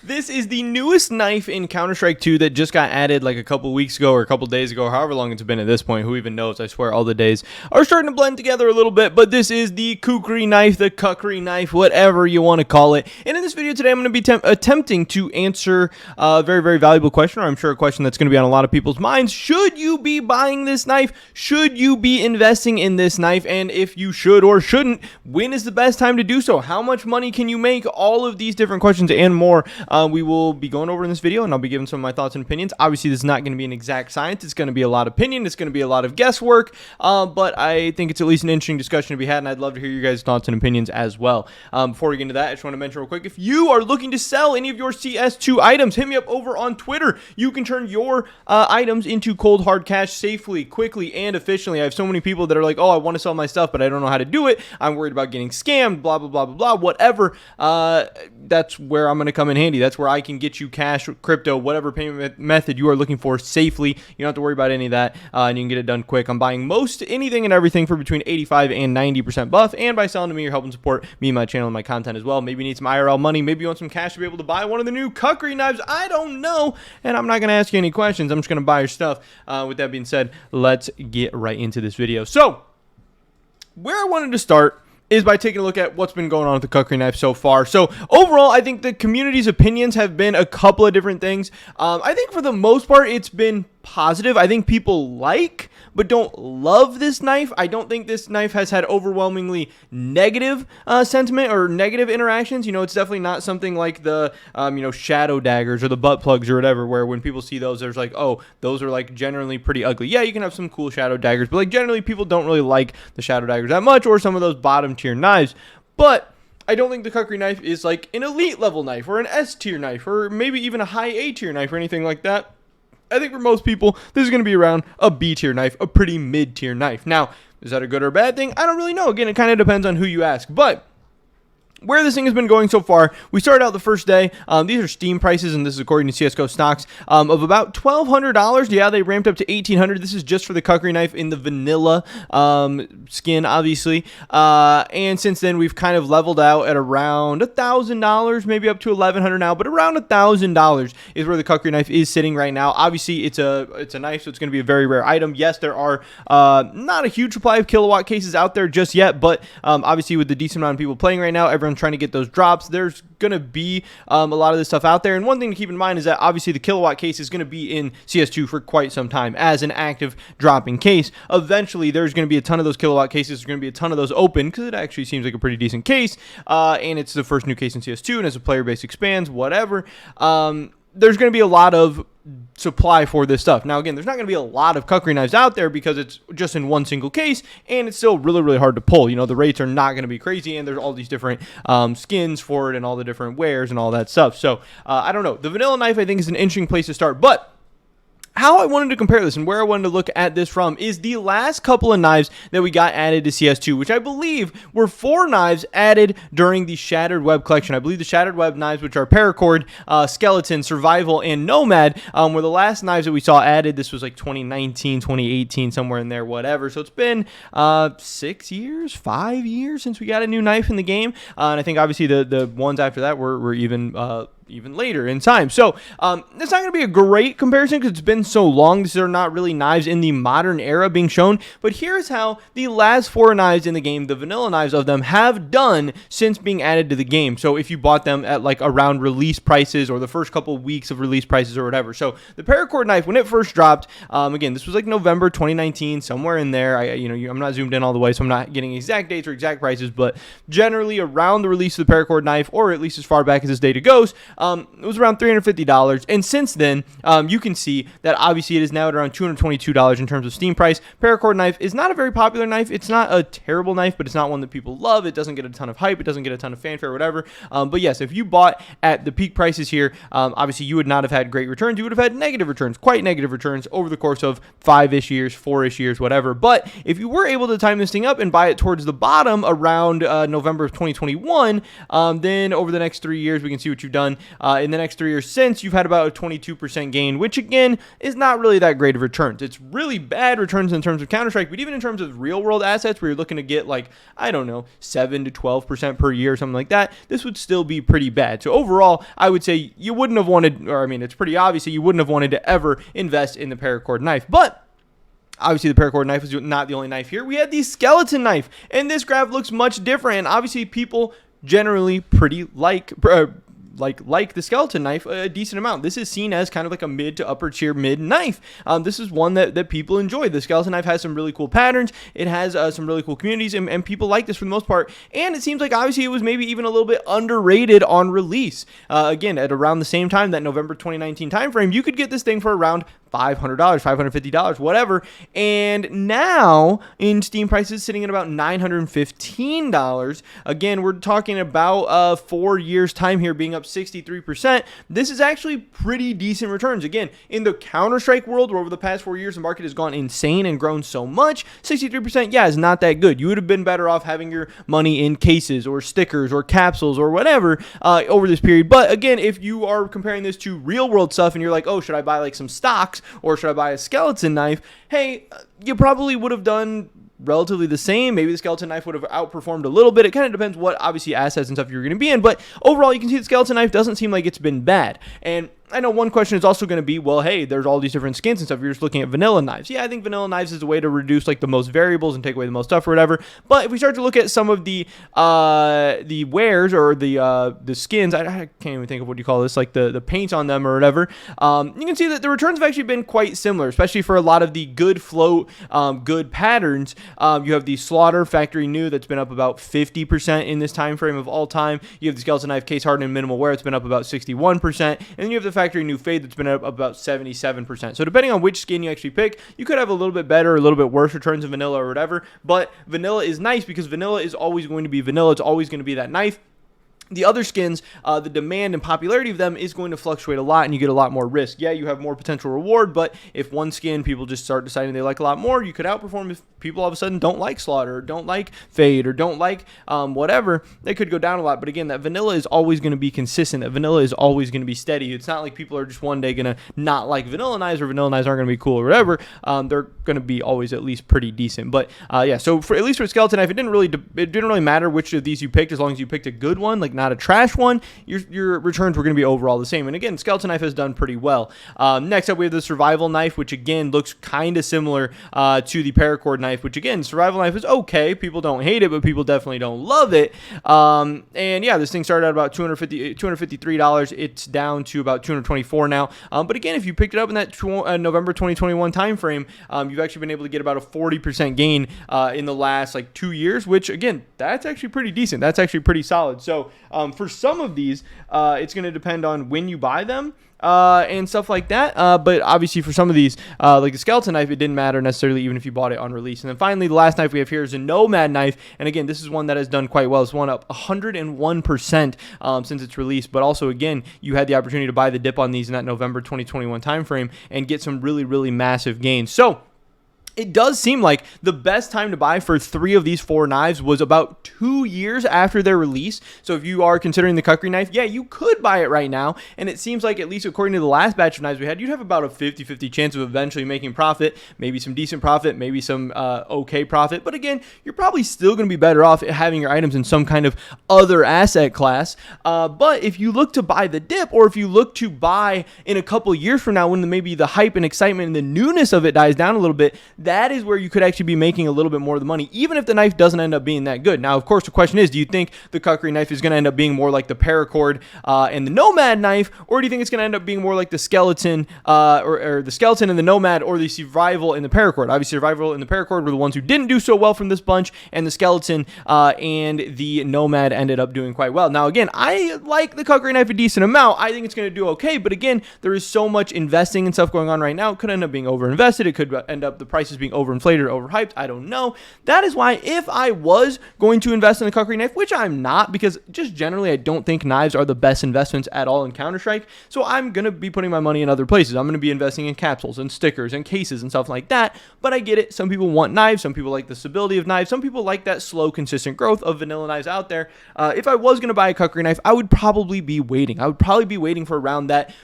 This is the newest knife in Counter-Strike 2 that just got added like a couple weeks ago or a couple days ago, or however long it's been at this point. Who even knows? I swear all the days are starting to blend together a little bit, but this is the Kukri knife, the Kukri knife, whatever you want to call it. And in this video today, I'm going to be attempting to answer a very, very valuable question, or I'm sure a question that's going to be on a lot of people's minds. Should you be buying this knife? Should you be investing in this knife? And if you should or shouldn't, when is the best time to do so? How much money can you make? All of these different questions and more we will be going over in this video, and I'll be giving some of my thoughts and opinions. Obviously, this is not going to be an exact science. It's going to be a lot of opinion. It's going to be a lot of guesswork, but I think it's at least an interesting discussion to be had, and I'd love to hear your guys' thoughts and opinions as well. Before we get into that, I just want to mention real quick, if you are looking to sell any of your CS2 items, hit me up over on Twitter. You can turn your items into cold hard cash safely, quickly, and efficiently. I have so many people that are like, oh, I want to sell my stuff, but I don't know how to do it. I'm worried about getting scammed, blah, blah, blah, blah, blah, whatever. That's where I'm going to come in handy. That's where I can get you cash, crypto, whatever payment method you are looking for safely. You don't have to worry about any of that, and you can get it done quick. I'm buying most anything and everything for between 85 and 90% buff, and by selling to me, you're helping support me and my channel and my content as well. Maybe you need some IRL money. Maybe you want some cash to be able to buy one of the new Kukri knives. I don't know, and I'm not going to ask you any questions. I'm just going to buy your stuff. With that being said, let's get right into this video. So, where I wanted to start is by taking a look at what's been going on with the Kukri knife so far. So overall, I think the community's opinions have been a couple of different things. I think for the most part, it's been positive. I think people like but don't love this knife. I don't think this knife has had overwhelmingly negative sentiment or negative interactions. You know, it's definitely not something like the shadow daggers or the butt plugs or whatever, where when people see those, there's like, oh, those are like generally pretty ugly. Yeah, you can have some cool shadow daggers, but like generally people don't really like the shadow daggers that much, or some of those bottom tier knives. But I don't think the Kukri knife is like an elite level knife or an S tier knife or maybe even a high A tier knife or anything like that. I think for most people, this is going to be around a B tier knife, a pretty mid tier knife. Now, is that a good or a bad thing? I don't really know. Again, it kind of depends on who you ask. But where this thing has been going so far, we started out the first day. These are Steam prices, and this is according to CSGO stocks, of about $1,200. Yeah, they ramped up to $1,800. This is just for the Kukri knife in the vanilla skin, obviously. And since then, we've kind of leveled out at around $1,000, maybe up to $1,100 now, but around $1,000 is where the Kukri knife is sitting right now. Obviously, it's a knife, so it's going to be a very rare item. Yes, there are not a huge supply of kilowatt cases out there just yet, but obviously with the decent amount of people playing right now, everyone's trying to get those drops. There's going to be a lot of this stuff out there. And one thing to keep in mind is that obviously the kilowatt case is going to be in CS2 for quite some time as an active dropping case. Eventually, there's going to be a ton of those kilowatt cases. There's going to be a ton of those open because it actually seems like a pretty decent case. And it's the first new case in CS2. And as the player base expands, whatever, there's going to be a lot of supply for this stuff. Now, again, there's not going to be a lot of Kukri knives out there because it's just in one single case, and it's still really, really hard to pull. You know, the rates are not going to be crazy, and there's all these different skins for it and all the different wares and all that stuff. So, I don't know. The vanilla knife, I think, is an interesting place to start, but how I wanted to compare this and where I wanted to look at this from is the last couple of knives that we got added to CS2, which I believe were 4 knives added during the Shattered Web collection. I believe the Shattered Web knives, which are Paracord, Skeleton, Survival, and Nomad, were the last knives that we saw added. This was like 2019, 2018, somewhere in there, whatever. So it's been 6 years, 5 years since we got a new knife in the game. And I think obviously the ones after that were even later in time. So it's not going to be a great comparison because it's been so long. These are not really knives in the modern era being shown, but here's how the last 4 knives in the game, the vanilla knives of them, have done since being added to the game. So if you bought them at like around release prices or the first couple of weeks of release prices or whatever. So the Paracord knife, when it first dropped, again, this was like November 2019, somewhere in there. I'm not zoomed in all the way, so I'm not getting exact dates or exact prices, but generally around the release of the Paracord knife, or at least as far back as this data goes, it was around $350, and since then, you can see that obviously it is now at around $222 in terms of Steam price. Paracord knife is not a very popular knife. It's not a terrible knife, but it's not one that people love. It doesn't get a ton of hype. It doesn't get a ton of fanfare or whatever. But yes, if you bought at the peak prices here, obviously you would not have had great returns. You would have had negative returns, quite negative returns over the course of 5-ish years, 4-ish years, whatever. But if you were able to time this thing up and buy it towards the bottom around November of 2021, then over the next 3 years, we can see what you've done. in the next 3 years since, you've had about a 22% gain, which again is not really that great of returns. It's really bad returns in terms of Counter-Strike, but even in terms of real world assets where you're looking to get like, I don't know, 7 to 12% per year or something like that, this would still be pretty bad. So overall, I would say you wouldn't have wanted, or I mean, it's pretty obvious that you wouldn't have wanted to ever invest in the paracord knife. But obviously, the paracord knife was not the only knife here. We had the skeleton knife, and this graph looks much different. And obviously, people generally pretty like the skeleton knife a decent amount. This is seen as kind of like a mid to upper tier mid knife. This is one that people enjoy. The skeleton knife has some really cool patterns. It has some really cool communities, and people like this for the most part. And it seems like obviously it was maybe even a little bit underrated on release. Again, at around the same time, that November 2019 timeframe, you could get this thing for around $500, $550, whatever. And now in Steam prices sitting at about $915. Again, we're talking about 4 years time here being up 63%. This is actually pretty decent returns. Again, in the Counter-Strike world, where over the past 4 years the market has gone insane and grown so much, 63%, yeah, is not that good. You would have been better off having your money in cases or stickers or capsules or whatever over this period. But again, if you are comparing this to real world stuff and you're like, oh, should I buy like some stocks or should I buy a skeleton knife? Hey, you probably would have done relatively the same. Maybe the skeleton knife would have outperformed a little bit. It kind of depends what obviously assets and stuff you're going to be in, but overall you can see the skeleton knife doesn't seem like it's been bad. And I know one question is also going to be, well, hey, there's all these different skins and stuff. You're just looking at vanilla knives. Yeah, I think vanilla knives is a way to reduce like the most variables and take away the most stuff or whatever. But if we start to look at some of the wares or the skins, I can't even think of what you call this, like the paint on them or whatever. You can see that the returns have actually been quite similar, especially for a lot of the good float, good patterns. You have the Slaughter Factory New that's been up about 50% in this time frame of all time. You have the skeleton knife case hardened and minimal wear. It's been up about 61%, and then you have the Factory New Fade that's been up about 77%. So depending on which skin you actually pick, you could have a little bit better or a little bit worse returns in vanilla or whatever. But vanilla is nice because vanilla is always going to be vanilla. It's always going to be that knife. The other skins, the demand and popularity of them is going to fluctuate a lot, and you get a lot more risk. Yeah, you have more potential reward, but if one skin people just start deciding they like a lot more, you could outperform. If people all of a sudden don't like Slaughter, or don't like Fade, or don't like whatever, they could go down a lot. But again, that vanilla is always going to be consistent. That vanilla is always going to be steady. It's not like people are just one day going to not like vanilla knives, or vanilla knives aren't going to be cool or whatever. They're going to be always at least pretty decent. But yeah, so at least for skeleton knife, it didn't really matter which of these you picked, as long as you picked a good one, like not a trash one, your returns were going to be overall the same. And again, skeleton knife has done pretty well. Next up, we have the survival knife, which again looks kind of similar to the paracord knife, which again, survival knife is okay. People don't hate it, but people definitely don't love it. And yeah, this thing started at about $253. It's down to about $224 now. But again, if you picked it up in that November 2021 timeframe, you've actually been able to get about a 40% gain in the last like 2 years, which again, that's actually pretty decent. That's actually pretty solid. So for some of these, it's going to depend on when you buy them and stuff like that. But obviously for some of these, like the skeleton knife, it didn't matter necessarily even if you bought it on release. And then finally, the last knife we have here is a Nomad knife. And again, this is one that has done quite well. It's won up 101% since its release. But also, again, you had the opportunity to buy the dip on these in that November 2021 timeframe and get some really, really massive gains. So it does seem like the best time to buy for 3 of these 4 knives was about 2 years after their release. So if you are considering the Kukri knife, yeah, you could buy it right now. And it seems like, at least according to the last batch of knives we had, you'd have about a 50-50 chance of eventually making profit, maybe some decent profit, maybe some okay profit. But again, you're probably still going to be better off having your items in some kind of other asset class. But if you look to buy the dip, or if you look to buy in a couple years from now when maybe the hype and excitement and the newness of it dies down a little bit, that is where you could actually be making a little bit more of the money, even if the knife doesn't end up being that good. Now, of course, the question is, do you think the Kukri knife is going to end up being more like the paracord and the Nomad knife, or do you think it's going to end up being more like the skeleton or the skeleton and the Nomad, or the survival and the paracord? Obviously, survival and the paracord were the ones who didn't do so well from this bunch, and the skeleton and the Nomad ended up doing quite well. Now, again, I like the Kukri knife a decent amount. I think it's going to do okay, but again, there is so much investing and stuff going on right now. It could end up being overinvested. It could end up the prices as being overinflated or overhyped. I don't know. That is why if I was going to invest in the Kukri knife, which I'm not, because just generally I don't think knives are the best investments at all in Counter-Strike, so I'm going to be putting my money in other places. I'm going to be investing in capsules and stickers and cases and stuff like that, but I get it. Some people want knives. Some people like the stability of knives. Some people like that slow, consistent growth of vanilla knives out there. If I was going to buy a Kukri knife, I would probably be waiting. I would probably be waiting for around that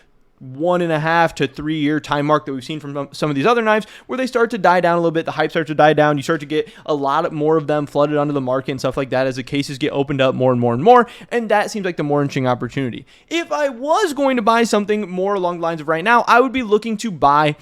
1.5 to 3 year time mark that we've seen from some of these other knives, where they start to die down a little bit. The hype starts to die down. You start to get a lot more of them flooded onto the market and stuff like that as the cases get opened up more and more and more. And that seems like the more interesting opportunity. If I was going to buy something more along the lines of right now, I would be looking to buy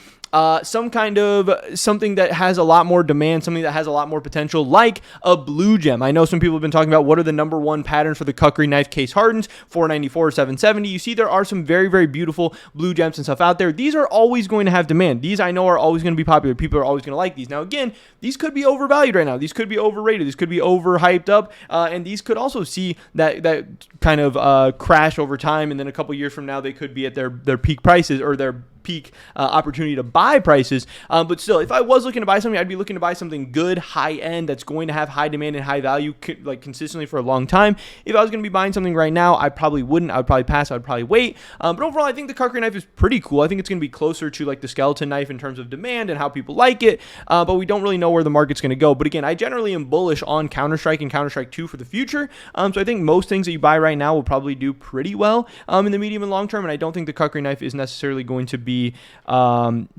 some kind of something that has a lot more demand, something that has a lot more potential, like a blue gem. I know some people have been talking about what are the number one patterns for the Kukri knife case hardens, 494, 770. You see there are some very, very beautiful blue gems and stuff out there. These are always going to have demand. These I know are always going to be popular. People are always going to like these. Now again, these could be overvalued right now. These could be overrated. These could be overhyped up, and these could also see that kind of crash over time, and then a couple years from now they could be at their peak prices or their peak opportunity to buy prices. But still, if I was looking to buy something, I'd be looking to buy something good, high end, that's going to have high demand and high value like consistently for a long time. If I was going to be buying something right now, I probably wouldn't. I would probably pass. I would probably wait. But overall, I think the Kukri knife is pretty cool. I think it's going to be closer to like the skeleton knife in terms of demand and how people like it. But we don't really know where the market's going to go. But again, I generally am bullish on Counter-Strike and Counter-Strike 2 for the future. So I think most things that you buy right now will probably do pretty well in the medium and long term. And I don't think the Kukri knife is necessarily going to be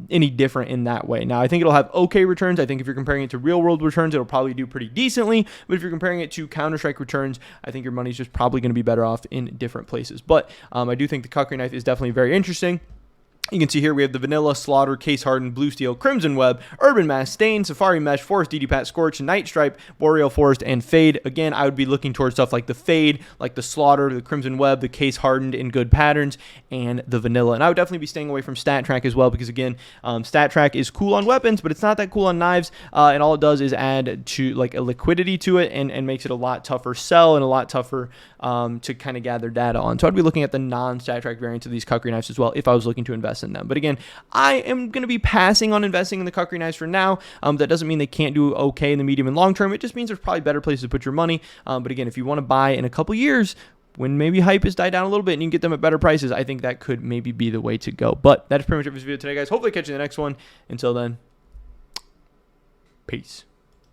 any different in that way. Now, I think it'll have okay returns. I think if you're comparing it to real world returns, it'll probably do pretty decently. But if you're comparing it to Counter-Strike returns, I think your money's just probably going to be better off in different places. But I do think the Kukri knife is definitely very interesting. You can see here we have the Vanilla, Slaughter, Case Hardened, Blue Steel, Crimson Web, Urban Mass, Stain, Safari Mesh, Forest DD Pat, Scorch, Night Stripe, Boreal Forest, and Fade. Again, I would be looking towards stuff like the Fade, like the Slaughter, the Crimson Web, the Case Hardened in good patterns, and the Vanilla. And I would definitely be staying away from Stat Track as well, because again, Stat Track is cool on weapons, but it's not that cool on knives, and all it does is add to like a liquidity to it and makes it a lot tougher sell and a lot tougher to kind of gather data on. So I'd be looking at the non-Stat Track variants of these Kukri knives as well if I was looking to invest in them. But again, I am going to be passing on investing in the Kukri knives for now. That doesn't mean they can't do okay in the medium and long term. It just means there's probably better places to put your money. But again, if you want to buy in a couple years, when maybe hype has died down a little bit and you can get them at better prices, I think that could maybe be the way to go. But that is pretty much it for this video today, guys. Hopefully catch you in the next one. Until then, peace.